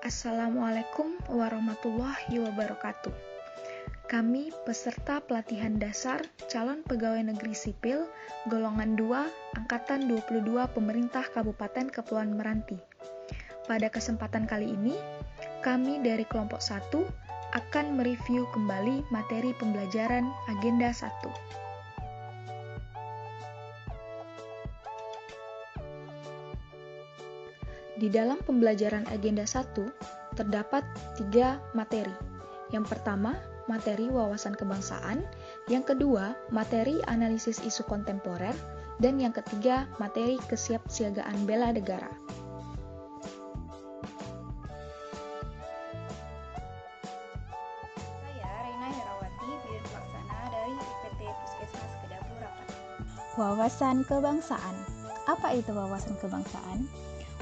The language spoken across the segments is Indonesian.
Assalamualaikum warahmatullahi wabarakatuh. Kami peserta pelatihan dasar calon pegawai negeri sipil golongan 2 angkatan 22 pemerintah Kabupaten Kepulauan Meranti. Pada kesempatan kali ini, kami dari kelompok 1 akan mereview kembali materi pembelajaran agenda 1. Di dalam pembelajaran agenda 1, terdapat 3 materi. Yang pertama, materi wawasan kebangsaan, yang kedua, materi analisis isu kontemporer, dan yang ketiga, materi kesiapsiagaan bela negara. Saya Reina Herawati, Bidan Pelaksana dari IPT Puskesmas Kedapur Rapat. Wawasan kebangsaan. Apa itu wawasan kebangsaan?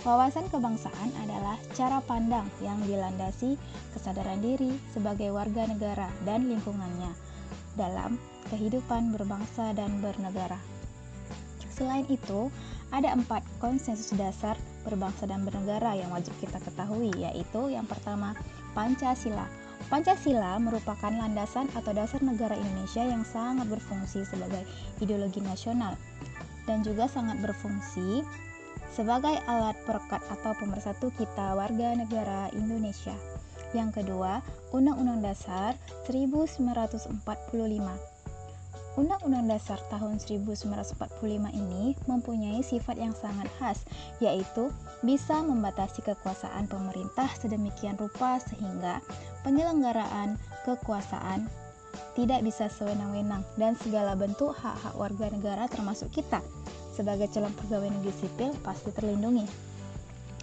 Wawasan kebangsaan adalah cara pandang yang dilandasi kesadaran diri sebagai warga negara dan lingkungannya dalam kehidupan berbangsa dan bernegara. Selain itu, ada 4 konsensus dasar berbangsa dan bernegara yang wajib kita ketahui, yaitu yang pertama, Pancasila. Pancasila merupakan landasan atau dasar negara Indonesia yang sangat berfungsi sebagai ideologi nasional dan juga sangat berfungsi sebagai alat perekat atau pemersatu kita warga negara Indonesia. Yang kedua, Undang-Undang Dasar 1945. Undang-Undang Dasar tahun 1945 ini mempunyai sifat yang sangat khas, yaitu bisa membatasi kekuasaan pemerintah sedemikian rupa sehingga penyelenggaraan kekuasaan tidak bisa sewenang-wenang dan segala bentuk hak-hak warga negara termasuk kita sebagai calon pegawai negeri sipil pasti terlindungi.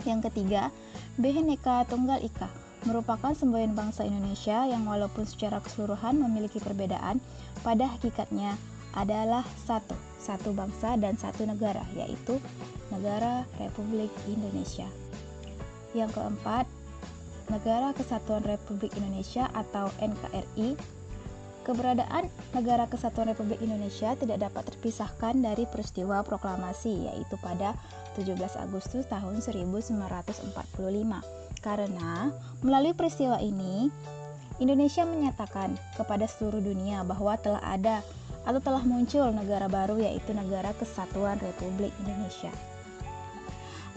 Yang ketiga, Bhinneka Tunggal Ika merupakan semboyan bangsa Indonesia yang walaupun secara keseluruhan memiliki perbedaan, pada hakikatnya adalah satu bangsa dan satu negara, yaitu Negara Republik Indonesia. Yang keempat, Negara Kesatuan Republik Indonesia atau NKRI. Keberadaan Negara Kesatuan Republik Indonesia tidak dapat terpisahkan dari peristiwa proklamasi, yaitu pada 17 Agustus tahun 1945. Karena melalui peristiwa ini, Indonesia menyatakan kepada seluruh dunia bahwa telah ada atau telah muncul negara baru, yaitu Negara Kesatuan Republik Indonesia.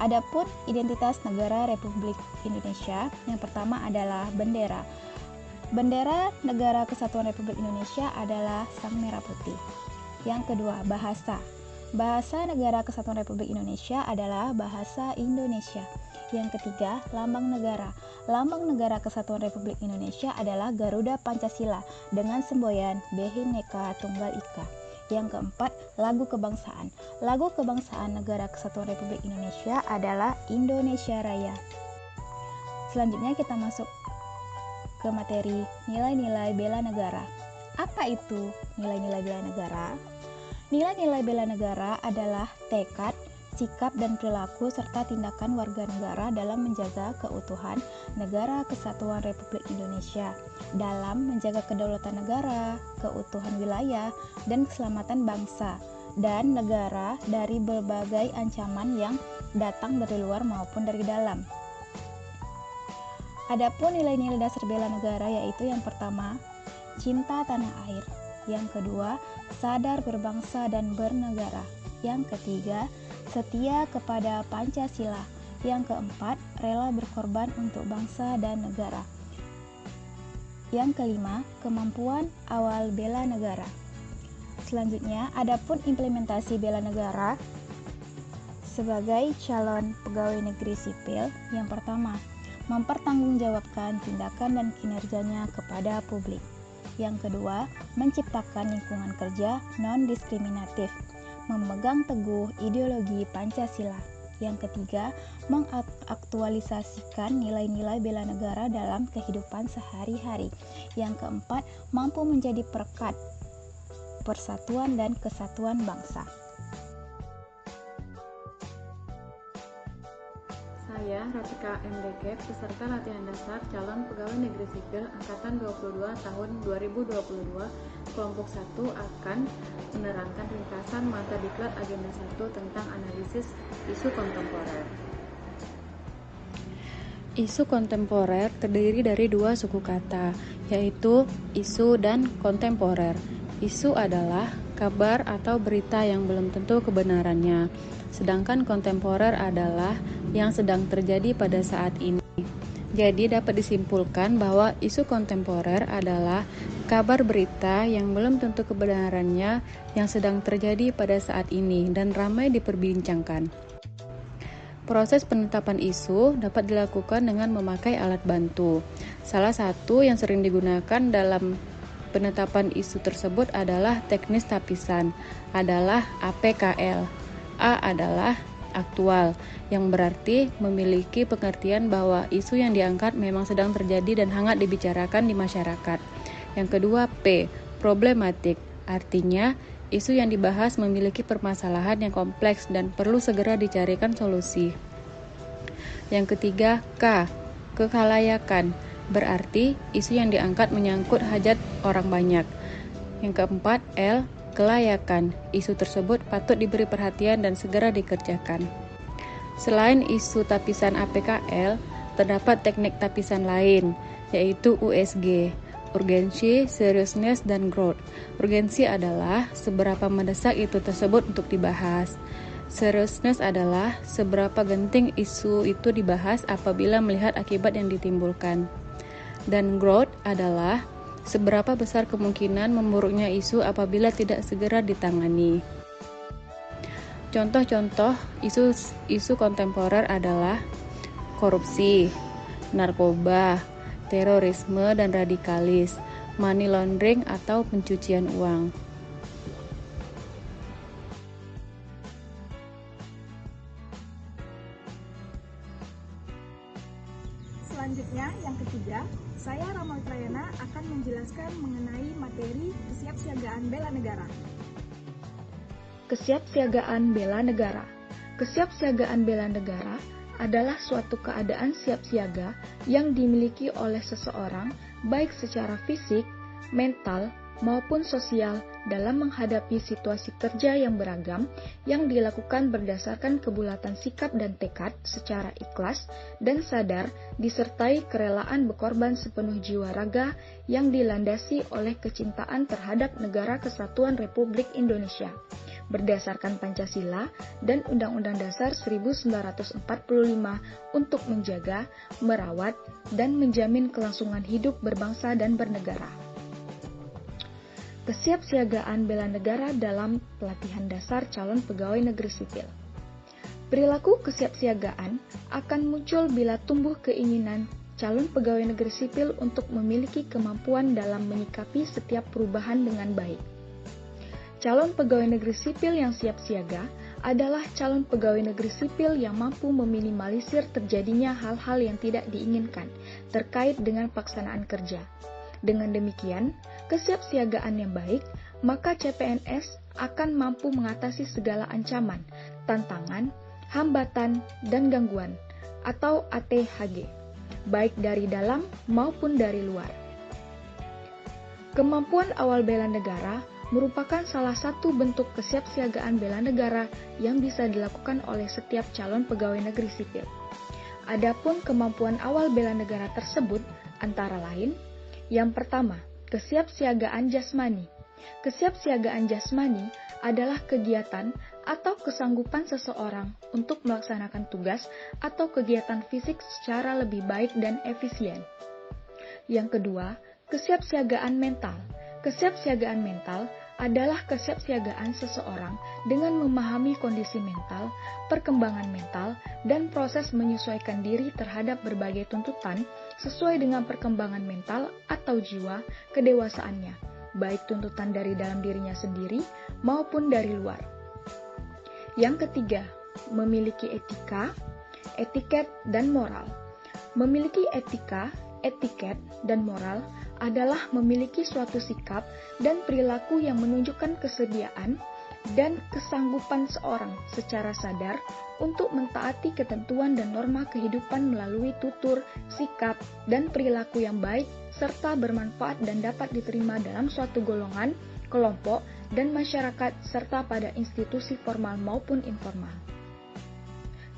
Adapun identitas Negara Republik Indonesia, yang pertama adalah bendera. Bendera Negara Kesatuan Republik Indonesia adalah sang merah putih. Yang kedua, bahasa. Bahasa Negara Kesatuan Republik Indonesia adalah bahasa Indonesia. Yang ketiga, lambang negara. Lambang Negara Kesatuan Republik Indonesia adalah Garuda Pancasila dengan semboyan Bhinneka Tunggal Ika. Yang keempat, lagu kebangsaan. Lagu kebangsaan Negara Kesatuan Republik Indonesia adalah Indonesia Raya. Selanjutnya kita masuk ke materi nilai-nilai bela negara. Apa itu nilai-nilai bela negara? Nilai-nilai bela negara adalah tekad, sikap dan perilaku serta tindakan warga negara dalam menjaga keutuhan Negara Kesatuan Republik Indonesia, dalam menjaga kedaulatan negara, keutuhan wilayah, dan keselamatan bangsa dan negara dari berbagai ancaman yang datang dari luar maupun dari dalam. Adapun nilai-nilai dasar bela negara yaitu yang pertama, cinta tanah air. Yang kedua, sadar berbangsa dan bernegara. Yang ketiga, setia kepada Pancasila. Yang keempat, rela berkorban untuk bangsa dan negara. Yang kelima, kemampuan awal bela negara. Selanjutnya, adapun implementasi bela negara sebagai calon pegawai negeri sipil. Yang pertama, mempertanggungjawabkan tindakan dan kinerjanya kepada publik. Yang kedua, menciptakan lingkungan kerja non-diskriminatif, memegang teguh ideologi Pancasila. Yang ketiga, mengaktualisasikan nilai-nilai bela negara dalam kehidupan sehari-hari. Yang keempat, mampu menjadi perekat persatuan dan kesatuan bangsa. Saya, Ratika MDK, peserta latihan dasar calon pegawai negeri sipil Angkatan 22 tahun 2022, kelompok 1 akan menerangkan ringkasan mata diklat agenda 1 tentang analisis isu kontemporer. Isu kontemporer terdiri dari dua suku kata, yaitu isu dan kontemporer. Isu adalah kabar atau berita yang belum tentu kebenarannya, sedangkan kontemporer adalah yang sedang terjadi pada saat ini. Jadi dapat disimpulkan bahwa isu kontemporer adalah kabar berita yang belum tentu kebenarannya yang sedang terjadi pada saat ini dan ramai diperbincangkan. Proses penetapan isu dapat dilakukan dengan memakai alat bantu. Salah satu yang sering digunakan dalam penetapan isu tersebut adalah teknis tapisan, adalah APKL. A adalah aktual, yang berarti memiliki pengertian bahwa isu yang diangkat memang sedang terjadi dan hangat dibicarakan di masyarakat. Yang kedua, P, problematik, artinya isu yang dibahas memiliki permasalahan yang kompleks dan perlu segera dicarikan solusi. Yang ketiga, K, kekhalayakan, berarti isu yang diangkat menyangkut hajat orang banyak. Yang keempat, L, kelayakan, isu tersebut patut diberi perhatian dan segera dikerjakan. Selain isu tapisan APKL, terdapat teknik tapisan lain, yaitu USG, urgensi, seriousness, dan growth. Urgensi adalah seberapa mendesak itu tersebut untuk dibahas. Seriousness adalah seberapa genting isu itu dibahas apabila melihat akibat yang ditimbulkan. Dan growth adalah seberapa besar kemungkinan memburuknya isu apabila tidak segera ditangani. Contoh-contoh isu kontemporer adalah korupsi, narkoba, terorisme dan radikalis, money laundering atau pencucian uang. Selanjutnya, yang ketiga, saya Rama Utrayana akan menjelaskan mengenai materi kesiapsiagaan bela negara. Kesiapsiagaan bela negara. Kesiapsiagaan bela negara adalah suatu keadaan siap siaga yang dimiliki oleh seseorang baik secara fisik, mental, maupun sosial dalam menghadapi situasi kerja yang beragam yang dilakukan berdasarkan kebulatan sikap dan tekad secara ikhlas dan sadar disertai kerelaan berkorban sepenuh jiwa raga yang dilandasi oleh kecintaan terhadap Negara Kesatuan Republik Indonesia berdasarkan Pancasila dan Undang-Undang Dasar 1945 untuk menjaga, merawat, dan menjamin kelangsungan hidup berbangsa dan bernegara. Kesiapsiagaan bela negara dalam pelatihan dasar calon pegawai negeri sipil. Perilaku kesiapsiagaan akan muncul bila tumbuh keinginan calon pegawai negeri sipil untuk memiliki kemampuan dalam menyikapi setiap perubahan dengan baik. Calon pegawai negeri sipil yang siap siaga adalah calon pegawai negeri sipil yang mampu meminimalisir terjadinya hal-hal yang tidak diinginkan terkait dengan pelaksanaan kerja. Dengan demikian, kesiapsiagaan yang baik, maka CPNS akan mampu mengatasi segala ancaman, tantangan, hambatan, dan gangguan, atau ATHG, baik dari dalam maupun dari luar. Kemampuan awal bela negara merupakan salah satu bentuk kesiapsiagaan bela negara yang bisa dilakukan oleh setiap calon pegawai negeri sipil. Adapun kemampuan awal bela negara tersebut antara lain, yang pertama, kesiapsiagaan jasmani. Kesiapsiagaan jasmani adalah kegiatan atau kesanggupan seseorang untuk melaksanakan tugas atau kegiatan fisik secara lebih baik dan efisien. Yang kedua, kesiapsiagaan mental. Kesiapsiagaan mental adalah kesiapsiagaan seseorang dengan memahami kondisi mental, perkembangan mental, dan proses menyesuaikan diri terhadap berbagai tuntutan sesuai dengan perkembangan mental atau jiwa kedewasaannya, baik tuntutan dari dalam dirinya sendiri maupun dari luar. Yang ketiga, memiliki etika, etiket, dan moral. Memiliki etika, etiket, dan moral adalah memiliki suatu sikap dan perilaku yang menunjukkan kesediaan dan kesanggupan seorang secara sadar untuk mentaati ketentuan dan norma kehidupan melalui tutur, sikap, dan perilaku yang baik serta bermanfaat dan dapat diterima dalam suatu golongan, kelompok, dan masyarakat serta pada institusi formal maupun informal.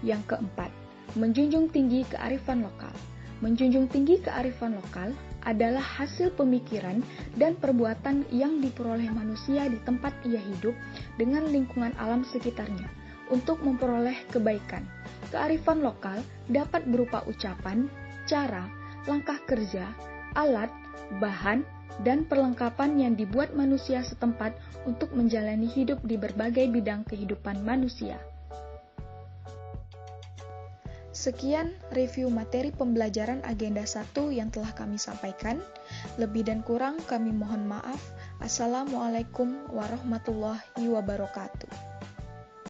Yang keempat, menjunjung tinggi kearifan lokal. Menjunjung tinggi kearifan lokal adalah hasil pemikiran dan perbuatan yang diperoleh manusia di tempat ia hidup dengan lingkungan alam sekitarnya untuk memperoleh kebaikan. Kearifan lokal dapat berupa ucapan, cara, langkah kerja, alat, bahan, dan perlengkapan yang dibuat manusia setempat untuk menjalani hidup di berbagai bidang kehidupan manusia. Sekian review materi pembelajaran agenda 1 yang telah kami sampaikan. Lebih dan kurang kami mohon maaf. Assalamualaikum warahmatullahi wabarakatuh.